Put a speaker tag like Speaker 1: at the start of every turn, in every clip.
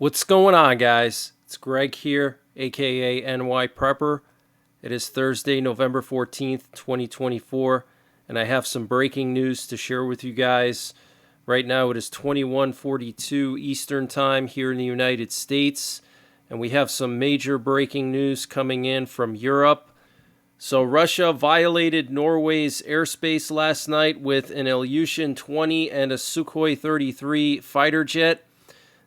Speaker 1: What's going on, guys? It's Greg here, aka NYPrepper. It is Thursday, November 14th, 2024, and I have some breaking news to share with you guys. Right now it is 21:42 Eastern Time here in the United States, and we have some major breaking news coming in from Europe. So Russia violated Norway's airspace last night with an Ilyushin-20 and a Sukhoi 33 fighter jet.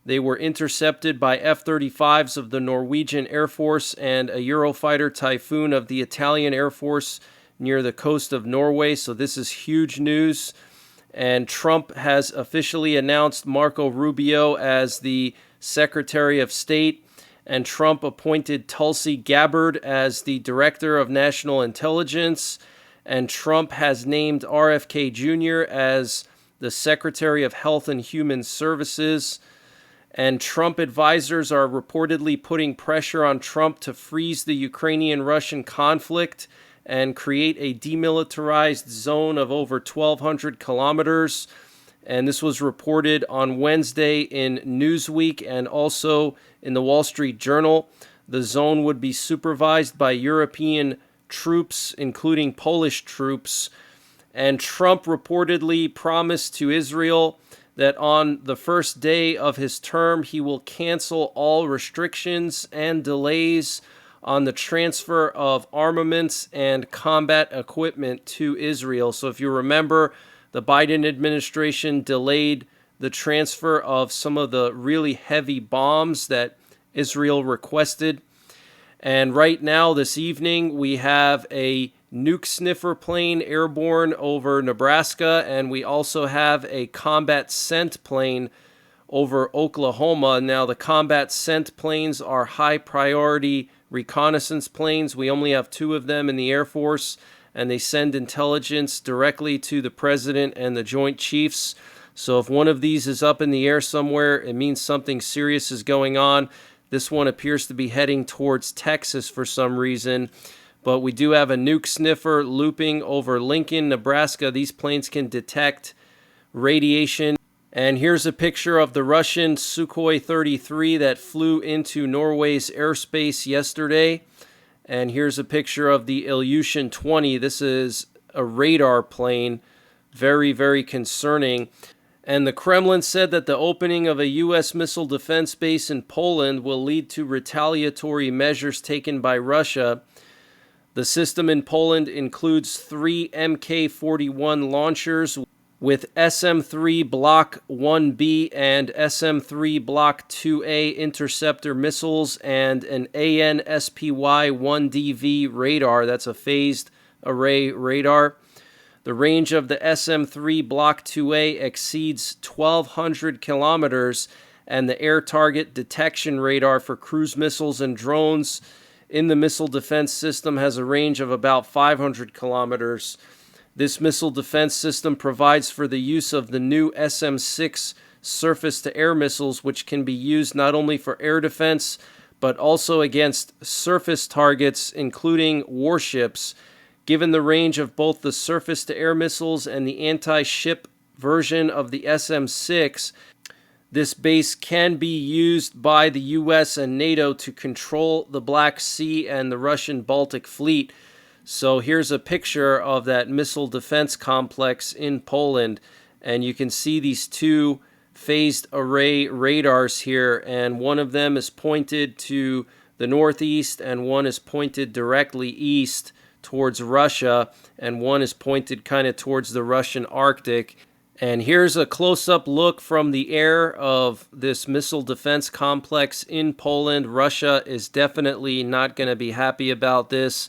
Speaker 1: They were intercepted by F-35s of the Norwegian Air Force and a Eurofighter Typhoon of the Italian Air Force near the coast of Norway. So this is huge news. And Trump has officially announced Marco Rubio as the Secretary of State. And Trump appointed Tulsi Gabbard as the Director of National Intelligence. And Trump has named RFK Jr. as the Secretary of Health and Human Services. And Trump advisors are reportedly putting pressure on Trump to freeze the Ukrainian-Russian conflict and create a demilitarized zone of over 1,200 kilometers. And this was reported on Wednesday in Newsweek and also in the Wall Street Journal. The zone would be supervised by European troops, including Polish troops. And Trump reportedly promised to Israel that on the first day of his term, he will cancel all restrictions and delays on the transfer of armaments and combat equipment to Israel. So if you remember, the Biden administration delayed the transfer of some of the really heavy bombs that Israel requested. And right now, this evening, we have a nuke sniffer plane airborne over Nebraska, and we also have a combat scent plane over Oklahoma. Now, the combat scent planes are high priority reconnaissance planes. We only have 2 of them in the Air Force, and they send intelligence directly to the President and the Joint Chiefs. So if one of these is up in the air somewhere, it means something serious is going on. This one appears to be heading towards Texas for some reason. But we do have a nuke sniffer looping over Lincoln, Nebraska. These planes can detect radiation. And here's a picture of the Russian Sukhoi 33 that flew into Norway's airspace yesterday. And here's a picture of the Ilyushin-20. This is a radar plane. Very, very concerning. And the Kremlin said that the opening of a U.S. missile defense base in Poland will lead to retaliatory measures taken by Russia. The system in Poland includes 3 Mk-41 launchers with SM-3 Block 1B and SM-3 Block 2A interceptor missiles and an AN-SPY-1DV radar. That's a phased array radar. The range of the SM-3 Block 2A exceeds 1,200 kilometers, and the air target detection radar for cruise missiles and drones in the missile defense system has a range of about 500 kilometers. This missile defense system provides for the use of the new SM-6 surface-to-air missiles, which can be used not only for air defense, but also against surface targets, including warships. Given the range of both the surface-to-air missiles and the anti-ship version of the SM-6, this base can be used by the U.S. and NATO to control the Black Sea and the Russian Baltic Fleet. So here's a picture of that missile defense complex in Poland, and you can see these 2 phased array radars here, and one of them is pointed to the northeast and one is pointed directly east towards Russia, and one is pointed kind of towards the Russian Arctic. And here's a close-up look from the air of this missile defense complex in Poland. Russia is definitely not going to be happy about this.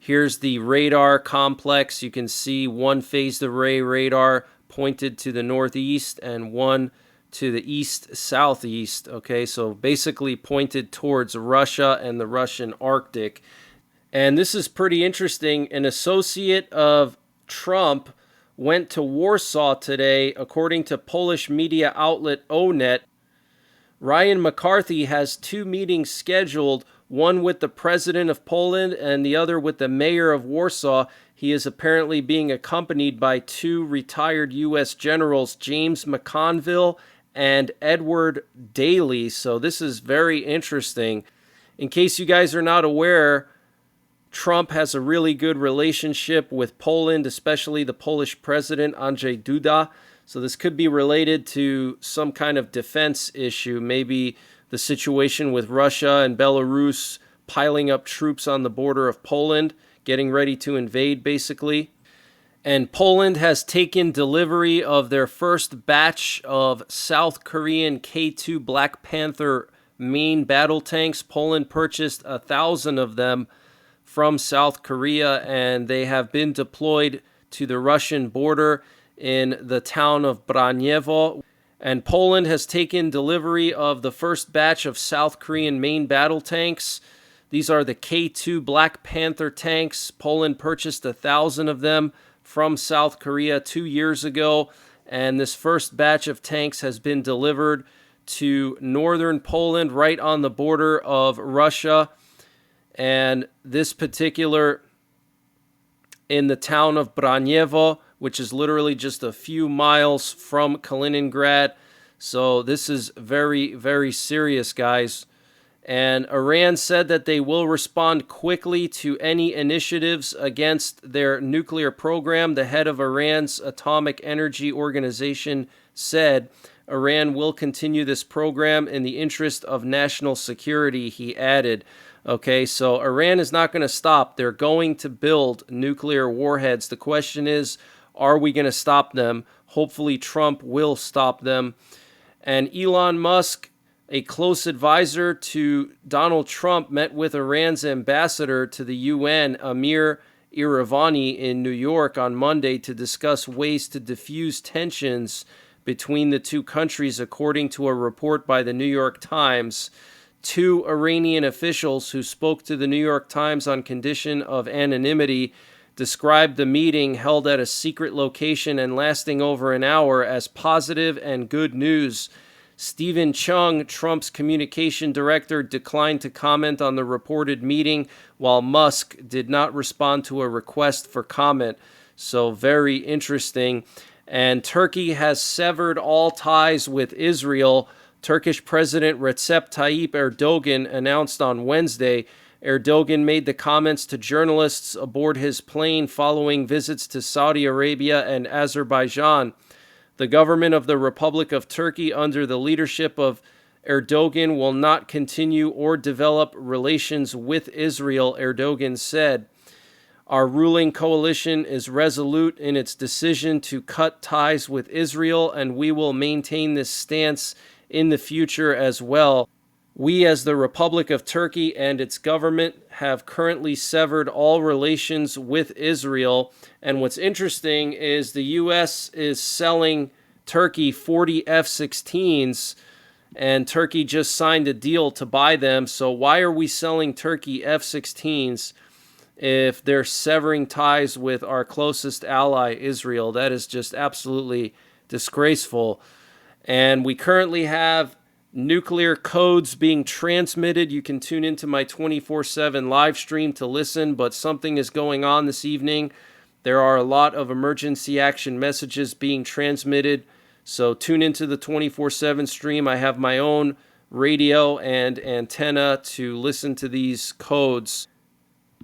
Speaker 1: Here's the radar complex. You can see 1 phased array radar pointed to the northeast and 1 to the east-southeast. Okay, so basically pointed towards Russia and the Russian Arctic. And this is pretty interesting. An associate of Trump went to Warsaw today, according to Polish media outlet Onet. Ryan McCarthy has 2 meetings scheduled, one with the president of Poland and the other with the mayor of Warsaw. He is apparently being accompanied by 2 retired U.S. generals, James McConville and Edward Daly. So this is very interesting. In case you guys are not aware, Trump has a really good relationship with Poland, especially the Polish president, Andrzej Duda. So this could be related to some kind of defense issue, maybe the situation with Russia and Belarus piling up troops on the border of Poland, getting ready to invade, basically. And Poland has taken delivery of their first batch of South Korean K2 Black Panther main battle tanks. Poland purchased 1,000 of them from South Korea, and they have been deployed to the Russian border in the town of Braniewo. And Poland has taken delivery of the first batch of South Korean main battle tanks. These are the K2 Black Panther tanks. Poland purchased 1,000 of them from South Korea 2 years ago, and this first batch of tanks has been delivered to northern Poland, right on the border of Russia. And this particular, in the town of Braniewo, which is literally just a few miles from Kaliningrad. So this is very, very serious, guys. And Iran said that they will respond quickly to any initiatives against their nuclear program. The head of Iran's Atomic Energy Organization said Iran will continue this program in the interest of national security, he added. Okay, so Iran is not going to stop. They're going to build nuclear warheads. The question is, are we going to stop them? Hopefully Trump will stop them. And Elon Musk, a close advisor to Donald Trump, met with Iran's ambassador to the UN, Amir Iravani, in New York on Monday to discuss ways to diffuse tensions between the two countries, according to a report by the New York Times. Two Iranian officials who spoke to the New York Times on condition of anonymity described the meeting, held at a secret location and lasting over an hour, as positive and good news. Stephen Chung, Trump's communication director, declined to comment on the reported meeting, while Musk did not respond to a request for comment. So very interesting. And Turkey has severed all ties with Israel. Turkish President Recep Tayyip Erdogan announced on Wednesday. Erdogan made the comments to journalists aboard his plane following visits to Saudi Arabia and Azerbaijan. The government of the Republic of Turkey, under the leadership of Erdogan, will not continue or develop relations with Israel, Erdogan said. Our ruling coalition is resolute in its decision to cut ties with Israel, and we will maintain this stance in the future as well. We, as the Republic of Turkey and its government, have currently severed all relations with Israel. And what's interesting is the U.S. is selling Turkey 40 F-16s, and Turkey just signed a deal to buy them. So why are we selling Turkey F-16s if they're severing ties with our closest ally, Israel? That is just absolutely disgraceful. And we currently have nuclear codes being transmitted. You can tune into my 24/7 live stream to listen, but something is going on this evening. There are a lot of emergency action messages being transmitted, so tune into the 24/7 stream. I have my own radio and antenna to listen to these codes.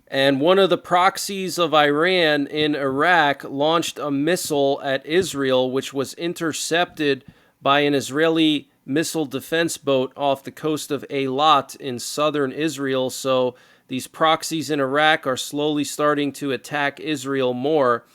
Speaker 1: And one of the proxies of Iran in Iraq launched a missile at Israel, which was intercepted by an Israeli missile defense boat off the coast of Eilat in southern Israel. So these proxies in Iraq are slowly starting to attack Israel more.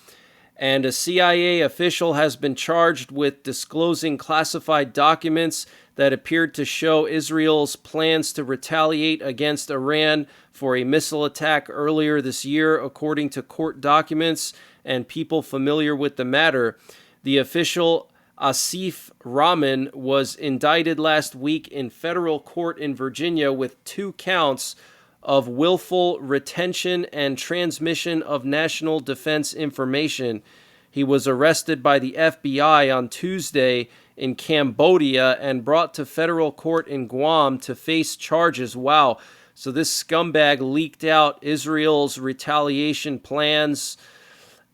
Speaker 1: And a CIA official has been charged with disclosing classified documents that appeared to show Israel's plans to retaliate against Iran for a missile attack earlier this year, according to court documents and people familiar with the matter. The official, Asif Rahman, was indicted last week in federal court in Virginia with 2 counts of willful retention and transmission of national defense information. He was arrested by the FBI on Tuesday in Cambodia and brought to federal court in Guam to face charges. Wow. So this scumbag leaked out Israel's retaliation plans.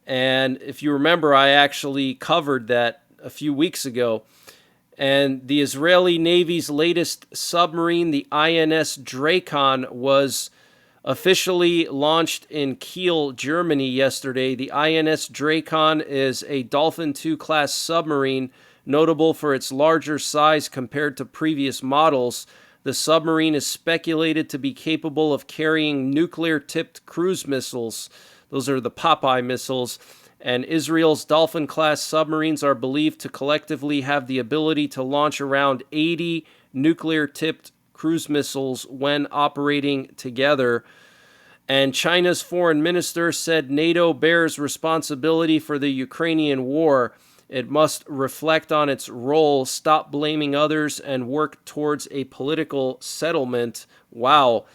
Speaker 1: And if you remember, I actually covered that a few weeks ago. And the Israeli Navy's latest submarine, the INS Drakon, was officially launched in Kiel, Germany yesterday. The INS Drakon is a Dolphin II class submarine, notable for its larger size compared to previous models. The submarine is speculated to be capable of carrying nuclear-tipped cruise missiles. Those are the Popeye missiles. And Israel's Dolphin-class submarines are believed to collectively have the ability to launch around 80 nuclear-tipped cruise missiles when operating together. And China's foreign minister said NATO bears responsibility for the Ukrainian war. It must reflect on its role, stop blaming others, and work towards a political settlement. Wow.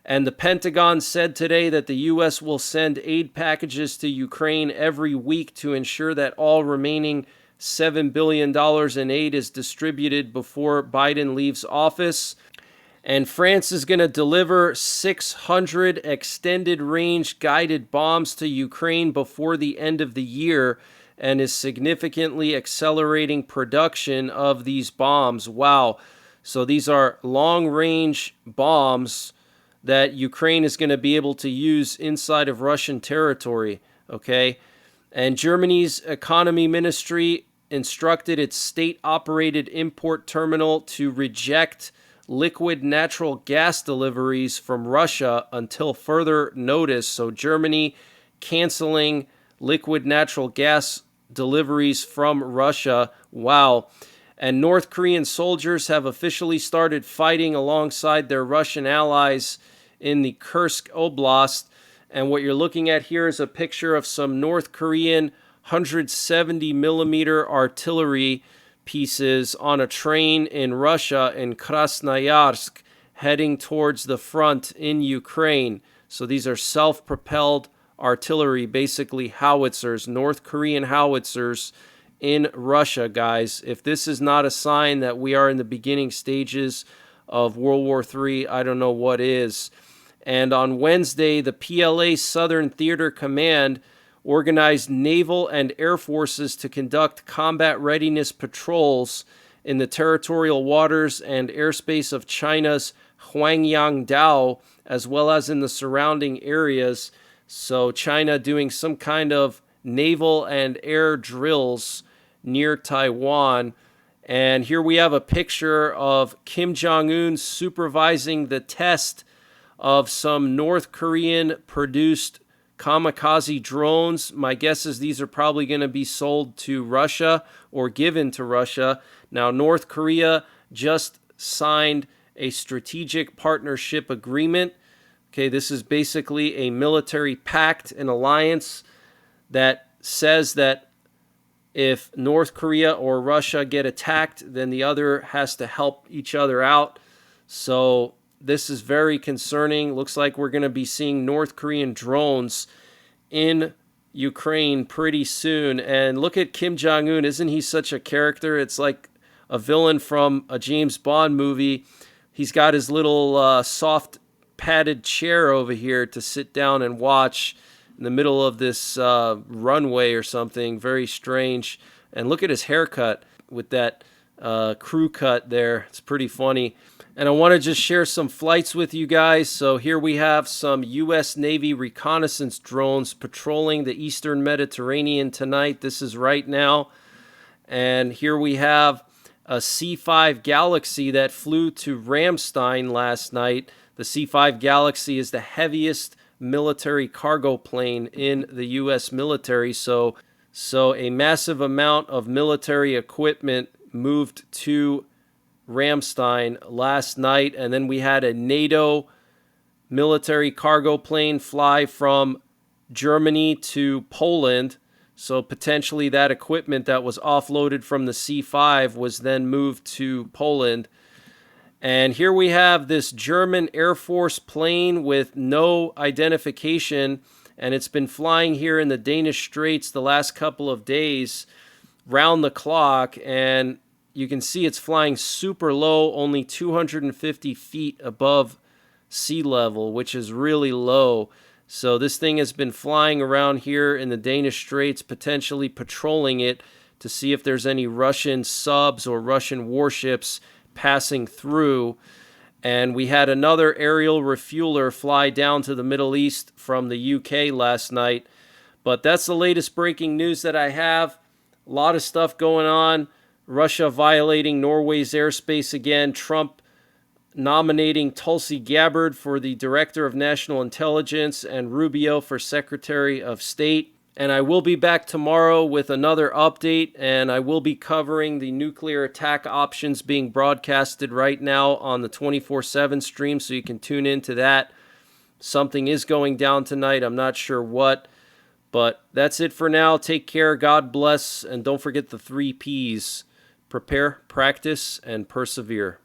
Speaker 1: And the Pentagon said today that the U.S. will send aid packages to Ukraine every week to ensure that all remaining $7 billion in aid is distributed before Biden leaves office. And France is going to deliver 600 extended-range guided bombs to Ukraine before the end of the year and is significantly accelerating production of these bombs. Wow. So these are long-range bombs that Ukraine is going to be able to use inside of Russian territory, okay? And Germany's economy ministry instructed its state-operated import terminal to reject liquid natural gas deliveries from Russia until further notice. So Germany canceling liquid natural gas deliveries from Russia. Wow. And North Korean soldiers have officially started fighting alongside their Russian allies in the Kursk Oblast. And what you're looking at here is a picture of some North Korean 170 millimeter artillery pieces on a train in Russia in Krasnoyarsk heading towards the front in Ukraine. So these are self-propelled artillery, basically howitzers, North Korean howitzers in Russia, guys. If this is not a sign that we are in the beginning stages of World War III, I don't know what is. And on Wednesday, the PLA Southern Theater Command organized naval and air forces to conduct combat readiness patrols in the territorial waters and airspace of China's Huangyangdao, as well as in the surrounding areas. So China doing some kind of naval and air drills near Taiwan. And here we have a picture of Kim Jong-un supervising the test of some North Korean produced kamikaze drones. My guess is these are probably going to be sold to Russia or given to Russia. Now, North Korea just signed a strategic partnership agreement. Okay, this is basically a military pact, an alliance that says that if North Korea or Russia get attacked, then the other has to help each other out. So this is very concerning. Looks like we're going to be seeing North Korean drones in Ukraine pretty soon. And look at Kim Jong-un. Isn't he such a character? It's like a villain from a James Bond movie. He's got his little soft padded chair over here to sit down and watch in the middle of this runway or something. Very strange. And look at his haircut with that crew cut there. It's pretty funny. And I want to just share some flights with you guys. So here we have some U.S. Navy reconnaissance drones patrolling the Eastern Mediterranean tonight. This is right now. And here we have a C-5 Galaxy that flew to Ramstein last night. The C-5 Galaxy is the heaviest military cargo plane in the U.S. military. So a massive amount of military equipment moved to Ramstein last night. And then we had a NATO military cargo plane fly from Germany to Poland. So potentially that equipment that was offloaded from the C-5 was then moved to Poland. And here we have this German Air Force plane with no identification, and it's been flying here in the Danish Straits the last couple of days, round the clock, and you can see it's flying super low, only 250 feet above sea level, which is really low. So this thing has been flying around here in the Danish Straits, potentially patrolling it to see if there's any Russian subs or Russian warships passing through. And we had another aerial refueler fly down to the Middle East from the UK last night. But that's the latest breaking news that I have. A lot of stuff going on. Russia violating Norway's airspace again. Trump nominating Tulsi Gabbard for the Director of National Intelligence and Rubio for Secretary of State. And I will be back tomorrow with another update, and I will be covering the nuclear attack options being broadcasted right now on the 24/7 stream, so you can tune into that. Something is going down tonight. I'm not sure what, but that's it for now. Take care. God bless. And don't forget the 3 Ps. Prepare, practice, and persevere.